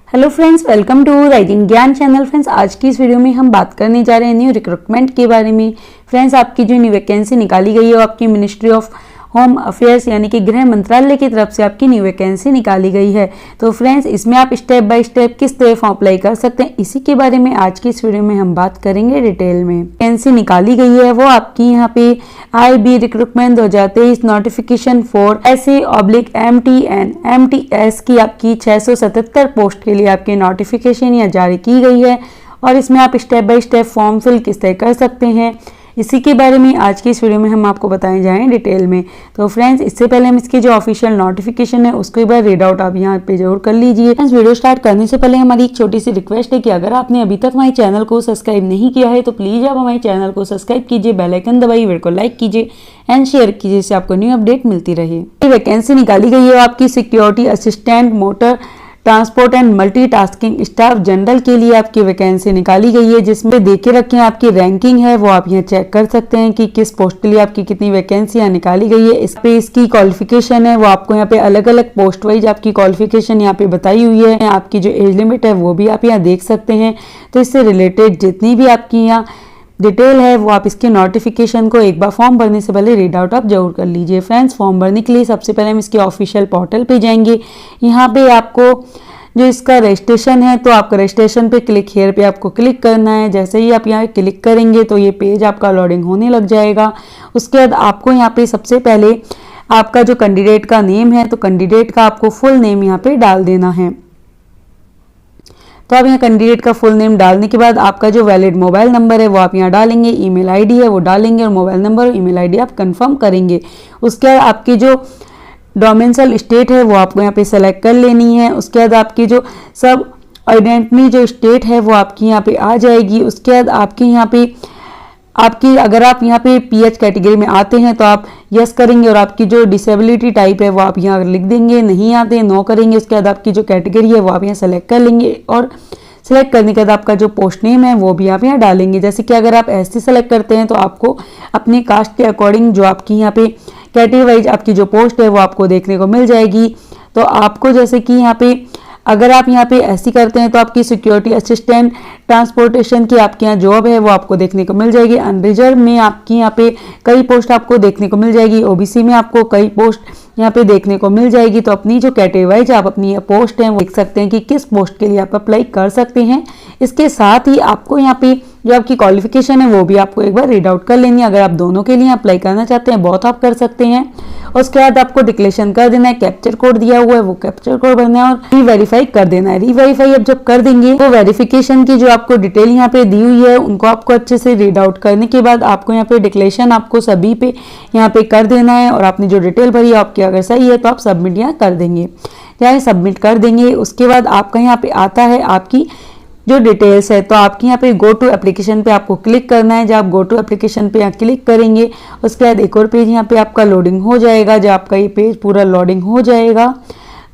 Hello friends, welcome to writing Gyan channel. Friends, आज की इस वीडियो में हम बात करने जा रहे हैं न्यू रिक्रूटमेंट के बारे में। फ्रेंड्स, आपकी जो न्यू वैकेंसी निकाली गई है वो आपकी मिनिस्ट्री ऑफ होम अफेयर्स यानी कि गृह मंत्रालय की तरफ से आपकी न्यू वैकेंसी निकाली गई है। तो फ्रेंड्स, इसमें आप स्टेप बाय स्टेप किस तरह फॉर्म अप्लाई कर सकते हैं, इसी के बारे में आज की इस वीडियो में हम बात करेंगे डिटेल में। वैकेंसी निकाली गई है वो आपकी यहाँ पे IB recruitment 2023 notification for SC/MTN MTS की आपकी 677 पोस्ट के लिए आपकी नोटिफिकेशन यहाँ जारी की गई है और इसमें आप step by step form fill किस तरह कर सकते हैं, इसी के बारे में आज की इस वीडियो में हम आपको बताए जाएं डिटेल में। तो फ्रेंड्स, इससे पहले हम इसकी जो ऑफिशियल नोटिफिकेशन है उसको एक बार रीड आउट आप यहाँ पे जरूर कर लीजिए। फ्रेंड्स, वीडियो स्टार्ट करने से पहले हमारी एक छोटी सी रिक्वेस्ट है कि अगर आपने अभी तक हमारे चैनल को सब्सक्राइब नहीं किया है तो प्लीज आप हमारे चैनल को सब्सक्राइब कीजिए, बेल आइकन दबाइए, वीडियो को लाइक कीजिए एंड शेयर कीजिए, जिससे आपको न्यू अपडेट मिलती रहे। वैकेंसी निकाली गई है आपकी security assistant motor transport and multitasking staff general के लिए आपकी वैकेंसी निकाली गई है, जिसमें देखे रखे हैं आपकी रैंकिंग है वो आप यहाँ चेक कर सकते हैं कि किस पोस्ट के लिए आपकी कितनी वैकेंसी यहाँ निकाली गई है। इस पे इसकी क्वालिफिकेशन है वो आपको यहाँ पे अलग अलग पोस्ट वाइज आपकी क्वालिफिकेशन यहाँ पे बताई हुई है। आपकी जो एज लिमिट है वो भी आप यहाँ देख सकते हैं। तो इससे रिलेटेड जितनी भी आपकी यहाँ डिटेल है वो आप इसके नोटिफिकेशन को एक बार फॉर्म भरने से पहले रीड आउट आप जरूर कर लीजिए। फ्रेंड्स, फॉर्म भरने के लिए सबसे पहले हम इसके ऑफिशियल पोर्टल पे जाएंगे। यहाँ पे आपको जो इसका रजिस्ट्रेशन है तो आपका रजिस्ट्रेशन पे क्लिक हेयर पे आपको क्लिक करना है। जैसे ही आप यहाँ क्लिक करेंगे तो ये पेज आपका लोडिंग होने लग जाएगा। उसके बाद आपको यहाँ पे सबसे पहले आपका जो कैंडिडेट का नेम है तो कैंडिडेट का आपको फुल नेम यहाँ पे डाल देना है। तो आप यहाँ कैंडिडेट का फुल नेम डालने के बाद आपका जो वैलिड मोबाइल नंबर है वो आप यहाँ डालेंगे, ईमेल आईडी है वो डालेंगे और मोबाइल नंबर और ईमेल आईडी आप कंफर्म करेंगे। उसके बाद आपकी जो डोमेंसल स्टेट है वो आपको यहाँ पे सेलेक्ट कर लेनी है। उसके बाद आपकी जो सब आइडेंटिटी जो स्टेट है वो आपकी यहाँ पे आ जाएगी। उसके बाद आपके यहाँ पे आपकी अगर आप यहाँ पे PH कैटेगरी में आते हैं तो आप यस करेंगे और आपकी जो डिसेबिलिटी टाइप है वो आप यहाँ लिख देंगे, नहीं आते हैं नो करेंगे। उसके बाद आपकी जो कैटेगरी है वो आप यहाँ सेलेक्ट कर लेंगे और सेलेक्ट करने के बाद आपका जो पोस्ट नेम है वो भी आप यहाँ डालेंगे। जैसे कि अगर आप SC सेलेक्ट करते हैं तो आपको अपने कास्ट के अकॉर्डिंग जो आपकी यहाँ पे कैटेगरी वाइज आपकी जो पोस्ट है वो आपको देखने को मिल जाएगी। तो आपको जैसे कि यहाँ पे अगर आप यहाँ पे SC करते हैं तो आपकी सिक्योरिटी असिस्टेंट ट्रांसपोर्टेशन की आपके यहाँ जॉब है वो आपको देखने को मिल जाएगी। अनरिजर्व में आपकी यहाँ पे कई पोस्ट आपको देखने को मिल जाएगी। OBC में आपको कई पोस्ट यहाँ पे देखने को मिल जाएगी। तो अपनी जो कैटेगरी वाइज आप अपनी पोस्ट है वो देख सकते हैं कि किस पोस्ट के लिए आप अप्लाई कर सकते हैं। इसके साथ ही आपको यहाँ पे जो आपकी क्वालिफिकेशन है वो भी आपको एक बार रीड आउट कर लेनी है। अगर आप दोनों के लिए अप्लाई करना चाहते हैं बहुत आप कर सकते हैं। उसके बाद आपको डिक्लेरेशन कर देना है, कैप्चर कोड दिया हुआ है वो कैप्चर कोड भरना है और रीवेरीफाई कर देना है। रीवेरीफाई अब जब कर देंगे तो वेरिफिकेशन की जो आपको डिटेल यहाँ पे दी हुई है उनको आपको अच्छे से रीड आउट करने के बाद आपको यहाँ पे डिक्लेरेशन आपको सभी पे यहाँ पे कर देना है और आपने जो डिटेल भरी है आपकी अगर सही है तो आप सबमिट यहाँ कर देंगे। चाहे सबमिट कर देंगे उसके बाद आपका यहाँ पे आता है आपकी जो डिटेल्स है। तो आपके यहाँ पे गो टू एप्लीकेशन पे आपको क्लिक करना है। जब आप गो टू एप्लीकेशन पे यहाँ क्लिक करेंगे उसके बाद एक और पेज यहाँ पे आपका लोडिंग हो जाएगा। जब आपका ये पेज पूरा लोडिंग हो जाएगा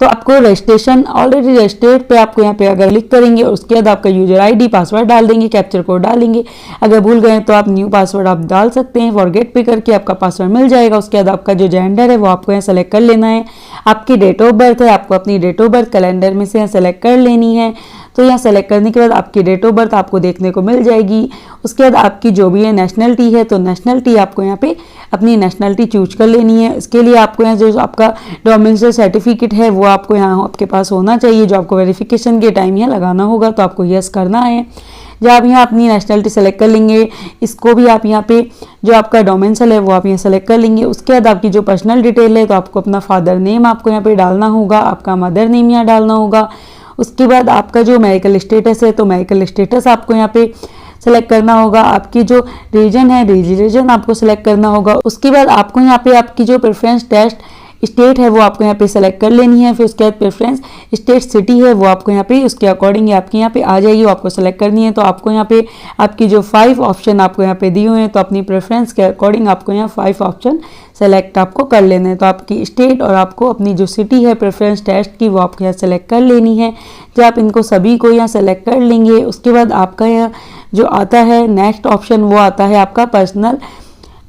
तो आपको रजिस्ट्रेशन ऑलरेडी रजिस्टर्ड पे आपको यहाँ पे अगर क्लिक करेंगे उसके बाद आपका यूजर ID पासवर्ड डाल देंगे, कैप्चर कोड डालेंगे। अगर भूल गए तो आप न्यू पासवर्ड आप डाल सकते हैं, फॉरगेट पे करके आपका पासवर्ड मिल जाएगा। उसके बाद आपका जो जेंडर है वो आपको यहाँ सेलेक्ट कर लेना है। आपकी डेट ऑफ बर्थ है आपको अपनी डेट ऑफ बर्थ कैलेंडर में से यहाँ सेलेक्ट कर लेनी है। तो यहाँ सेलेक्ट करने के बाद आपकी डेट ऑफ बर्थ आपको देखने को मिल जाएगी। उसके बाद आपकी जो भी है नेशनलिटी है तो नेशनलिटी आपको यहाँ पे अपनी नेशनलिटी चूज कर लेनी है। इसके लिए आपको यहाँ जो आपका डोमेंसल सर्टिफिकेट है वो आपको यहाँ आपके पास होना चाहिए, जो आपको वेरिफिकेशन के टाइम यहाँ लगाना होगा। तो आपको यस करना है। जब आप यहाँ अपनी नेशनलिटी सेलेक्ट कर लेंगे इसको भी आप यहाँ पे जो आपका डोमेंसल है वो आप यहाँ सेलेक्ट कर लेंगे। उसके बाद आपकी जो पर्सनल डिटेल है तो आपको अपना फादर नेम आपको यहाँ पे डालना होगा, आपका मदर नेम यहाँ डालना होगा। उसके बाद आपका जो मैरिटल स्टेटस है तो मैरिटल स्टेटस आपको यहाँ पे सेलेक्ट करना होगा। आपकी जो रीजन है रीजन आपको सेलेक्ट करना होगा। उसके बाद आपको यहाँ पे आपकी जो प्रेफरेंस टेस्ट स्टेट है वो आपको यहाँ पे सेलेक्ट कर लेनी है। फिर उसके बाद प्रेफरेंस स्टेट सिटी है वो आपको यहाँ पे उसके अकॉर्डिंग आपके यहाँ पे आ जाएगी, वो आपको सेलेक्ट करनी है। तो आपको यहाँ पे आपकी जो 5 ऑप्शन आपको यहाँ पे दिए हुए हैं तो अपनी प्रेफरेंस के अकॉर्डिंग आपको यहाँ 5 ऑप्शन सेलेक्ट आपको कर लेना है। तो आपकी स्टेट और आपको अपनी जो सिटी है प्रेफरेंस टेस्ट की वो आपको यहाँ सेलेक्ट कर लेनी है। जब आप इनको सभी को यहाँ सेलेक्ट कर लेंगे उसके बाद आपका यहाँ जो आता है नेक्स्ट ऑप्शन वो आता है आपका पर्सनल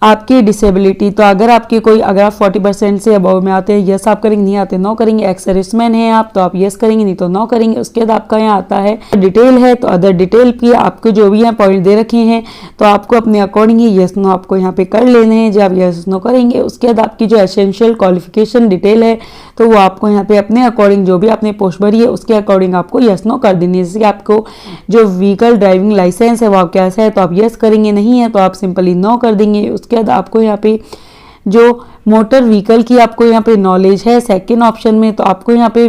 आपकी डिसेबिलिटी, तो अगर आपकी कोई अगर आप 40% से अबव में आते हैं यस आप करेंगे, नहीं आते नो करेंगे। एक्स सर्विसमैन हैं आप तो आप यस करेंगे, नहीं तो नो करेंगे। उसके बाद आपका यहाँ आता है डिटेल है, तो अदर डिटेल की आपको जो भी यहाँ पॉइंट दे रखे हैं तो आपको अपने अकॉर्डिंग ही यस नो आपको यहाँ पे कर लेने हैं, जब आप यस नो करेंगे। उसके बाद आपकी जो एसेंशियल क्वालिफिकेशन डिटेल है तो वो आपको यहाँ पे अपने अकॉर्डिंग जो भी आपने पोस्ट भरी है उसके अकॉर्डिंग आपको यस नो कर देनी है। जैसे आपको जो व्हीकल ड्राइविंग लाइसेंस है वो आप कैसा है तो आप यस करेंगे, नहीं है तो आप सिंपली नो कर देंगे। उसके बाद आपको यहाँ पे जो मोटर व्हीकल की आपको यहाँ पे नॉलेज है सेकंड ऑप्शन में, तो आपको यहाँ पे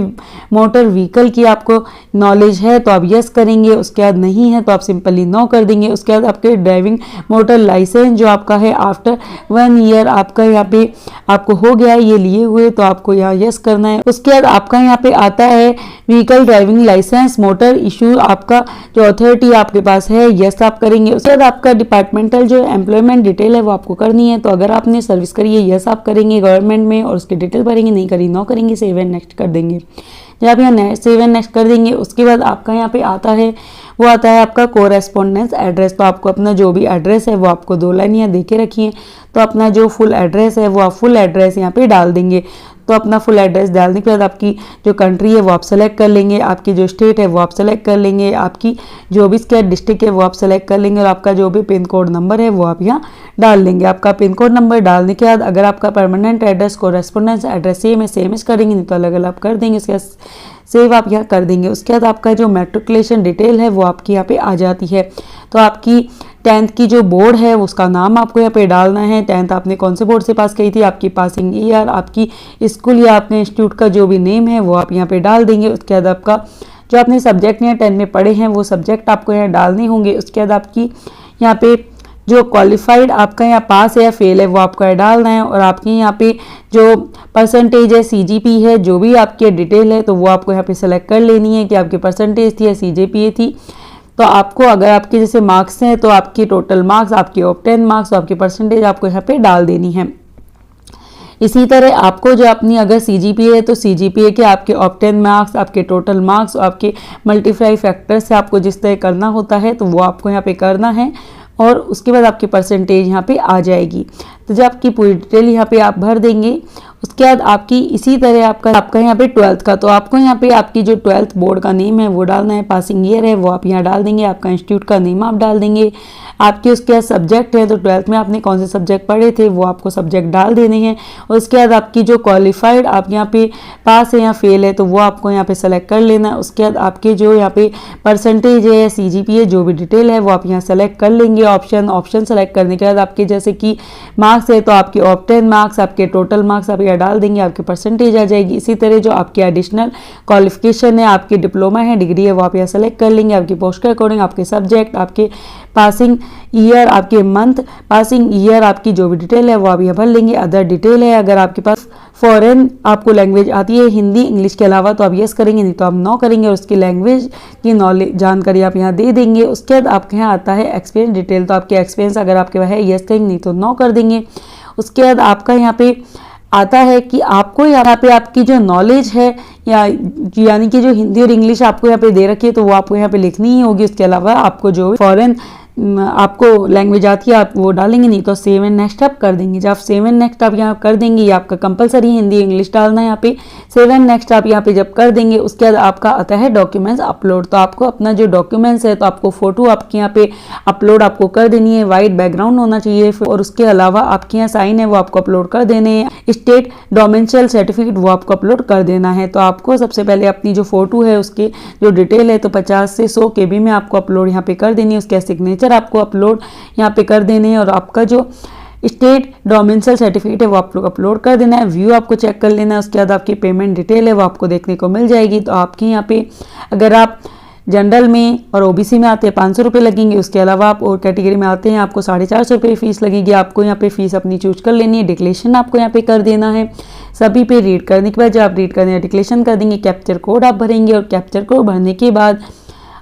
मोटर व्हीकल की आपको नॉलेज है तो आप यस करेंगे। उसके बाद नहीं है तो आप सिंपली नो कर देंगे। उसके बाद आपके ड्राइविंग मोटर लाइसेंस जो आपका है आफ्टर 1 ईयर आपका यहाँ पे आपको हो गया है ये लिए हुए, तो आपको यहाँ यस करना है। उसके बाद आपका यहाँ पे आता है vehicle driving licence motor issue, आपका जो अथॉरिटी आपके पास है यस आप करेंगे। उसके बाद आपका डिपार्टमेंटल जो एम्प्लॉयमेंट डिटेल है वो आपको करनी है, तो अगर आपने सर्विस करी है यस आप करेंगे गवर्नमेंट में और उसकी डिटेल भरेंगे, नहीं करी नो करेंगे, सेव एंड नेक्स्ट कर देंगे। जब आप यहाँ सेव एंड नेक्स्ट कर देंगे उसके बाद आपका यहाँ पे आता है वो आता है आपका कोरेस्पोंडेंस एड्रेस, तो आपको अपना जो भी एड्रेस है वो आपको 2 लाइन यहाँ दे के रखी है, तो अपना जो फुल एड्रेस है वो आप फुल एड्रेस यहाँ पे डाल देंगे। तो अपना फुल एड्रेस डालने के बाद आपकी जो कंट्री है वो आप सेलेक्ट कर लेंगे, आपकी जो स्टेट है वो आप सेलेक्ट कर लेंगे, आपकी जो भी स्टेट डिस्ट्रिक्ट है वो आप सेलेक्ट कर लेंगे और आपका जो भी पिन कोड नंबर है वो आप यहाँ डाल देंगे। आपका पिन कोड नंबर डालने के बाद अगर आपका permanent address correspondence address same है सेम करेंगे, नहीं तो अलग अलग कर देंगे। उसके बाद सेव आप यहाँ कर देंगे। उसके बाद आपका जो मैट्रिकुलेशन डिटेल है वो आपकी यहाँ पे आ जाती है, तो आपकी 10th की जो बोर्ड है उसका नाम आपको यहाँ पे डालना है। 10th आपने कौन से बोर्ड से पास की थी, आपकी पासिंग ईयर, आपकी स्कूल या अपने इंस्टीट्यूट का जो भी नेम है वो आप यहाँ पे डाल देंगे। उसके बाद आपका जो आपने सब्जेक्ट यहाँ 10 में पढ़े हैं वो सब्जेक्ट आपको यहाँ डालने होंगे। उसके बाद आपकी यहाँ पे जो क्वालिफाइड आपका यहाँ पास है या फेल है वो आपको डालना है, और आपके यहाँ पे जो परसेंटेज है सीजीपी है जो भी आपकी डिटेल है तो वो आपको यहाँ पे सेलेक्ट कर लेनी है कि आपकी परसेंटेज थी या सीजीपीए थी। तो आपको अगर आपके जैसे मार्क्स हैं तो आपकी टोटल मार्क्स, आपके ऑब्टेन मार्क्स, आपकी परसेंटेज आपको यहाँ पे डाल देनी है। इसी तरह आपको जो अपनी अगर सीजीपीए है तो सीजीपीए के आपके ऑब्टेन मार्क्स, आपके टोटल मार्क्स, आपके मल्टीप्लाई फैक्टर से आपको जिस तरह करना होता है तो वो आपको यहाँ पे करना है, और उसके बाद आपकी परसेंटेज यहाँ पे आ जाएगी। तो जब आपकी पूरी डिटेल यहाँ पे आप भर देंगे उसके बाद आपकी इसी तरह आपका यहाँ पे 12th का, तो आपको यहाँ पे आपकी जो 12th बोर्ड का नेम है वो डालना है, पासिंग ईयर है वो आप यहाँ डाल देंगे, आपका इंस्टीट्यूट का नेम आप डाल देंगे, आपके उसके बाद सब्जेक्ट है तो 12th में आपने कौन से सब्जेक्ट पढ़े थे वो आपको सब्जेक्ट डाल देने हैं। और उसके बाद आपकी जो क्वालिफाइड आप यहाँ पे पास है या फेल है तो वो आपको यहाँ पे सेलेक्ट कर लेना है। उसके बाद आपके जो यहाँ पे परसेंटेज है या सीजीपीए जो भी डिटेल है वो आप यहाँ सेलेक्ट कर लेंगे। ऑप्शन सेलेक्ट करने के बाद आपके जैसे कि मार्क्स है तो आपके ऑब्टेन मार्क्स, आपके टोटल मार्क्स आप यहाँ डाल देंगे, आपकी परसेंटेज आ जाएगी। इसी तरह जो आपकी एडिशनल क्वालिफिकेशन है, आपकी डिप्लोमा है, डिग्री है वो आप यहाँ सेलेक्ट कर लेंगे, आपकी पोस्ट के अकॉर्डिंग, आपके सब्जेक्ट, आपके पासिंग ईयर, आपके मंथ, पासिंग ईयर, आपकी जो भी डिटेल है वो आप यहाँ भर लेंगे। अदर डिटेल है अगर आपके पास फॉरेन आपको लैंग्वेज आती है हिंदी इंग्लिश के अलावा तो आप यस करेंगे, नहीं तो आप नो करेंगे, और उसकी लैंग्वेज की नॉलेज जानकारी आप यहाँ दे देंगे। उसके बाद आपके यहाँ आता है एक्सपीरियंस डिटेल, तो आपके एक्सपीरियंस अगर आपके पास है यस करेंगे, नहीं तो नो कर देंगे। उसके बाद आपका यहाँ पे आता है कि आपको यहाँ पे आपकी जो नॉलेज है या यानी कि जो हिंदी और इंग्लिश आपको यहाँ पे दे रखी है तो वो आपको यहाँ पे लिखनी ही होगी। उसके अलावा आपको जो फॉरेन आपको लैंग्वेज आती है आप वो डालेंगे, नहीं तो सेव एंड नेक्स्ट आप कर देंगे। जब आप सेव एंड नेक्स्ट आप यहाँ कर देंगे, ये आपका कंपलसरी हिंदी इंग्लिश डालना है यहाँ पे। सेव एंड नेक्स्ट आप यहाँ पे जब कर देंगे उसके बाद आपका आता है डॉक्यूमेंट्स अपलोड, तो आपको अपना जो डॉक्यूमेंट्स है तो आपको फोटो आपके यहाँ पे अपलोड आपको कर देनी है, वाइट बैकग्राउंड होना चाहिए, और उसके अलावा आपके यहाँ साइन है वो आपको अपलोड कर देने हैं, स्टेट डोमेंशियल सर्टिफिकेट वो आपको अपलोड कर देना है। तो आपको सबसे पहले अपनी जो फोटो है उसके जो डिटेल है तो 50 से 100 KB में आपको अपलोड यहाँ पे कर देनी है, उसके सिग्नेचर आपको अपलोड यहाँ पे कर देने हैं, और आपका जो स्टेट डोमेंशियल सर्टिफिकेट है वो आप लोग अपलोड कर देना है। व्यू आपको चेक कर लेना है, उसके बाद आपकी पेमेंट डिटेल है वो आपको देखने को मिल जाएगी। तो आपके यहाँ पे अगर आप जनरल में और ओबीसी में आते हैं 500 रुपये लगेंगे, उसके अलावा आप और कैटेगरी में आते हैं आपको 450 रुपये फीस लगेगी। आपको यहाँ पे फीस अपनी चूज कर लेनी है, डिक्लेरेशन आपको यहाँ पे कर देना है। सभी पे रीड करने के बाद जब आप रीड करने डिक्लेरेशन कर देंगे, कैप्चर कोड आप भरेंगे, और कैप्चर कोड भरने के बाद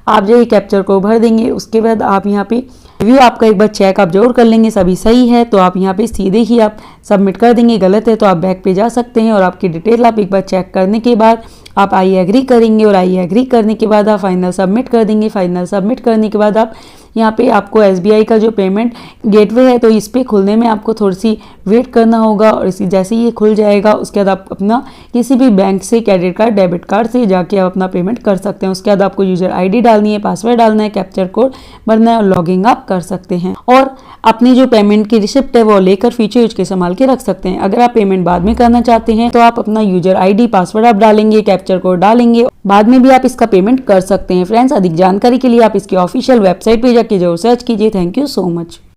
आप जो ये कैप्चर कोड भर देंगे उसके बाद आप यहाँ पे रिव्यू आपका एक बार चेक आप जरूर कर लेंगे, सभी सही है तो आप यहाँ पे सीधे ही आप सबमिट कर देंगे, गलत है तो आप बैक पे जा सकते हैं और आपकी डिटेल आप एक बार चेक करने के बाद आप आई एग्री करेंगे और आई एग्री करने के बाद आप फाइनल सबमिट कर देंगे। फाइनल सबमिट करने के बाद आप यहाँ पे आपको SBI का जो पेमेंट गेटवे है तो इस पे खुलने में आपको थोड़ी सी वेट करना होगा और इसी जैसे ही ये खुल जाएगा उसके बाद आप अपना किसी भी बैंक से क्रेडिट कार्ड डेबिट कार्ड से जाके आप अपना पेमेंट कर सकते हैं। उसके बाद आपको यूजर ID डालनी है, पासवर्ड डालना है, कैप्चर कोड भरना है और लॉगिंग आप कर सकते हैं और अपनी जो पेमेंट की रिसिप्ट है वो लेकर फ्यूचर यूज के संभाल के रख सकते हैं। अगर आप पेमेंट बाद में करना चाहते हैं तो आप अपना यूजर ID पासवर्ड आप डालेंगे, कैप्चर कोड डालेंगे, बाद में भी आप इसका पेमेंट कर सकते हैं। फ्रेंड्स, अधिक जानकारी के लिए आप इसकी ऑफिशियल वेबसाइट पे जाके जरूर सर्च कीजिए। Thank you so much.